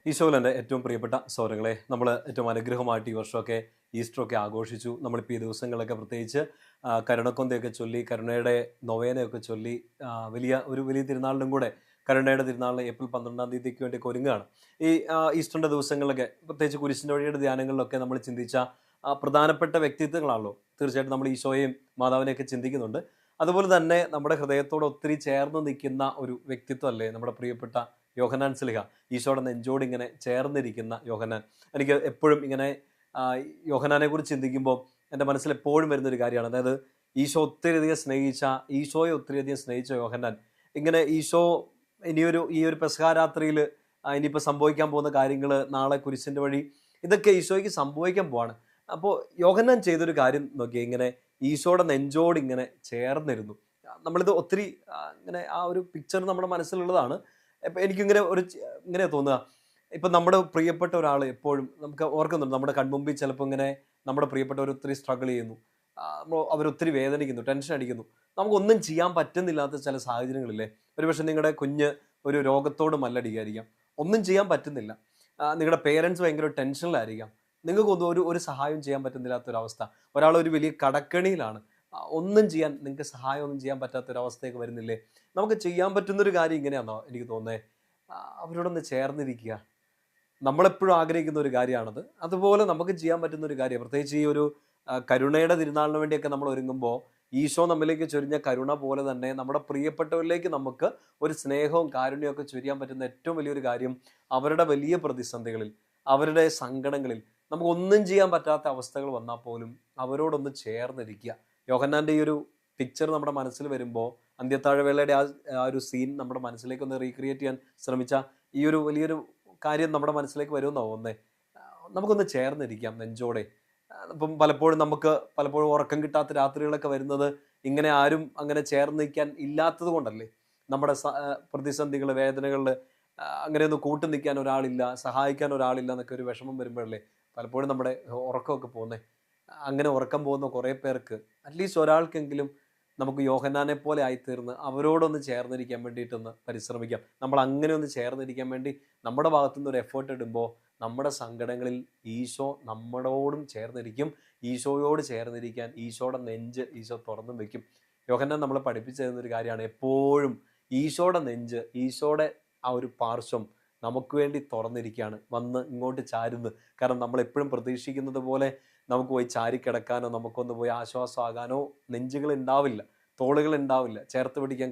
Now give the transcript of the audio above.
ഈശോയിൽ എൻ്റെ ഏറ്റവും പ്രിയപ്പെട്ട സഹോദരങ്ങളെ, നമ്മൾ ഏറ്റവും അനുഗ്രഹമായിട്ട് ഈ വർഷമൊക്കെ ഈസ്റ്ററൊക്കെ ആഘോഷിച്ചു. നമ്മളിപ്പോൾ ഈ ദിവസങ്ങളൊക്കെ പ്രത്യേകിച്ച് കരുണക്കൊന്തയൊക്കെ ചൊല്ലി, കരുണയുടെ നൊവേനയൊക്കെ ചൊല്ലി, വലിയ തിരുനാളിനും കൂടെ, കരുണയുടെ തിരുനാളിന് ഏപ്രിൽ 12-ാം തീയതിക്ക് വേണ്ടിയൊക്കെ ഒരുങ്ങുകയാണ്. ഈ ഈസ്റ്ററിൻ്റെ ദിവസങ്ങളിലൊക്കെ പ്രത്യേകിച്ച് കുരിശിൻ്റെ വഴിയുടെ ധ്യാനങ്ങളിലൊക്കെ നമ്മൾ ചിന്തിച്ച പ്രധാനപ്പെട്ട വ്യക്തിത്വങ്ങളാണല്ലോ. തീർച്ചയായിട്ടും നമ്മൾ ഈശോയെയും മാതാവിനെയൊക്കെ ചിന്തിക്കുന്നുണ്ട്. അതുപോലെ തന്നെ നമ്മുടെ ഹൃദയത്തോട് ഒത്തിരി ചേർന്ന് നിൽക്കുന്ന ഒരു വ്യക്തിത്വമല്ലേ നമ്മുടെ പ്രിയപ്പെട്ട യോഹന്നാൻ സ്ലീഹ. ഈശോയുടെ നെഞ്ചോട് ഇങ്ങനെ ചേർന്നിരിക്കുന്ന യോഹന്നാൻ. എനിക്ക് എപ്പോഴും ഇങ്ങനെ യോഹന്നാനെ കുറിച്ച് ചിന്തിക്കുമ്പോൾ എൻ്റെ മനസ്സിൽ എപ്പോഴും വരുന്നൊരു കാര്യമാണ്. അതായത് ഈശോയെ ഒത്തിരിയധികം സ്നേഹിച്ച യോഹന്നാൻ ഇങ്ങനെ ഈ ഒരു പെസഹ രാത്രിയിൽ ഇനിയിപ്പോൾ സംഭവിക്കാൻ പോകുന്ന കാര്യങ്ങൾ, നാളെ കുരിശിൻ്റെ വഴി, ഇതൊക്കെ ഈശോയ്ക്ക് സംഭവിക്കാൻ പോവാണ്. അപ്പോൾ യോഹന്നാൻ ചെയ്തൊരു കാര്യം നോക്കിയാൽ ഇങ്ങനെ ഈശോയുടെ നെഞ്ചോട് ഇങ്ങനെ ചേർന്നിരുന്നു. നമ്മളിത് ഒത്തിരി ഇങ്ങനെ ആ ഒരു പിക്ചർ നമ്മുടെ മനസ്സിലുള്ളതാണ്. ഇപ്പം എനിക്കിങ്ങനെ ഇങ്ങനെ തോന്നുക, ഇപ്പം നമ്മുടെ പ്രിയപ്പെട്ട ഒരാൾ എപ്പോഴും നമുക്ക് ഓർക്കുന്നുണ്ട്, നമ്മുടെ കൺമുമ്പിൽ ചിലപ്പോൾ ഇങ്ങനെ നമ്മുടെ പ്രിയപ്പെട്ടവർ ഒത്തിരി സ്ട്രഗിൾ ചെയ്യുന്നു, അവരൊത്തിരി വേദനിക്കുന്നു, ടെൻഷൻ അടിക്കുന്നു, നമുക്കൊന്നും ചെയ്യാൻ പറ്റുന്നില്ലാത്ത ചില സാഹചര്യങ്ങളില്ലേ. ഒരുപക്ഷെ നിങ്ങളുടെ കുഞ്ഞ് ഒരു രോഗത്തോട് മല്ലടിക്കായിരിക്കാം, ഒന്നും ചെയ്യാൻ പറ്റുന്നില്ല. നിങ്ങളുടെ പേരൻസ് ഭയങ്കര ടെൻഷനിലായിരിക്കാം, നിങ്ങൾക്കൊന്നും ഒരു സഹായം ചെയ്യാൻ പറ്റുന്നില്ലാത്തൊരവസ്ഥ. ഒരാൾ ഒരു വലിയ കടക്കെണിയിലാണ്, ഒന്നും ചെയ്യാൻ നിങ്ങൾക്ക് സഹായം ഒന്നും ചെയ്യാൻ പറ്റാത്തൊരവസ്ഥയൊക്കെ വരുന്നില്ലേ. നമുക്ക് ചെയ്യാൻ പറ്റുന്നൊരു കാര്യം ഇങ്ങനെയാണോ എനിക്ക് തോന്നുന്നത്, അവരോടൊന്ന് ചേർന്നിരിക്കുക. നമ്മളെപ്പോഴും ആഗ്രഹിക്കുന്ന ഒരു കാര്യമാണത്. അതുപോലെ നമുക്ക് ചെയ്യാൻ പറ്റുന്ന ഒരു കാര്യം, പ്രത്യേകിച്ച് ഈ ഒരു കരുണയുടെ തിരുനാളിന് വേണ്ടിയൊക്കെ നമ്മൾ ഒരുങ്ങുമ്പോൾ ഈശോ നമ്മിലേക്ക് ചൊരിഞ്ഞ കരുണ പോലെ തന്നെ നമ്മുടെ പ്രിയപ്പെട്ടവരിലേക്ക് നമുക്ക് ഒരു സ്നേഹവും കാരുണ്യമൊക്കെ ചൊരിയാൻ പറ്റുന്ന ഏറ്റവും വലിയൊരു കാര്യം, അവരുടെ വലിയ പ്രതിസന്ധികളിൽ, അവരുടെ സങ്കടങ്ങളിൽ, നമുക്കൊന്നും ചെയ്യാൻ പറ്റാത്ത അവസ്ഥകൾ വന്നാൽ പോലും അവരോടൊന്ന് ചേർന്നിരിക്കുക. യോഹന്നാൻ്റെ ഈ ഒരു പിക്ചർ നമ്മുടെ മനസ്സിൽ വരുമ്പോൾ, അന്ത്യത്താഴവേളയുടെ ആ ഒരു സീൻ നമ്മുടെ മനസ്സിലേക്ക് ഒന്ന് റീക്രിയേറ്റ് ചെയ്യാൻ ശ്രമിച്ച ഈ ഒരു വലിയൊരു കാര്യം നമ്മുടെ മനസ്സിലേക്ക് വരുമെന്നാണ് തോന്നുന്നത്. നമുക്കൊന്ന് ചേർന്നിരിക്കാം നെഞ്ചോടെ. ഇപ്പം പലപ്പോഴും ഉറക്കം കിട്ടാത്ത രാത്രികളൊക്കെ വരുന്നത് ഇങ്ങനെ ആരും അങ്ങനെ ചേർന്ന് നിൽക്കാൻ ഇല്ലാത്തത് കൊണ്ടല്ലേ. നമ്മുടെ പ്രതിസന്ധികൾ, വേദനകളിൽ അങ്ങനെയൊന്ന് കൂട്ടു നിൽക്കാൻ ഒരാളില്ല, സഹായിക്കാൻ ഒരാളില്ല എന്നൊക്കെ ഒരു വിഷമം വരുമ്പോഴല്ലേ പലപ്പോഴും നമ്മുടെ ഉറക്കമൊക്കെ പോകുന്നത്. അങ്ങനെ ഉറക്കം പോകുന്ന കുറേ പേർക്ക് അറ്റ്ലീസ്റ്റ് ഒരാൾക്കെങ്കിലും നമുക്ക് യോഹന്നാനെ പോലെ ആയിത്തീർന്ന് അവരോടൊന്ന് ചേർന്നിരിക്കാൻ വേണ്ടിയിട്ടൊന്ന് പരിശ്രമിക്കാം. നമ്മൾ അങ്ങനെ ഒന്ന് ചേർന്നിരിക്കാൻ വേണ്ടി നമ്മുടെ ഭാഗത്തുനിന്ന് ഒരു എഫേർട്ട് ഇടുമ്പോൾ നമ്മുടെ സങ്കടങ്ങളിൽ ഈശോ നമ്മളോടും ചേർന്നിരിക്കും. ഈശോയോട് ചേർന്നിരിക്കാൻ ഈശോയുടെ നെഞ്ച് ഈശോ തുറന്നും വെക്കും. യോഹന്നാൻ നമ്മളെ പഠിപ്പിച്ചു തരുന്നൊരു കാര്യമാണ്, എപ്പോഴും ഈശോയുടെ നെഞ്ച്, ഈശോയുടെ ആ ഒരു പാർശ്വം നമുക്ക് വേണ്ടി തുറന്നിരിക്കുകയാണ്, വന്ന് ഇങ്ങോട്ട് ചാരുന്ന്. കാരണം നമ്മൾ എപ്പോഴും പ്രതീക്ഷിക്കുന്നത് പോലെ നമുക്ക് പോയി ചാരിക്കിടക്കാനോ നമുക്കൊന്ന് പോയി ആശ്വാസമാകാനോ നെഞ്ചുകൾ ഉണ്ടാവില്ല, തോളുകൾ ഉണ്ടാവില്ല, ചേർത്ത് പിടിക്കാൻ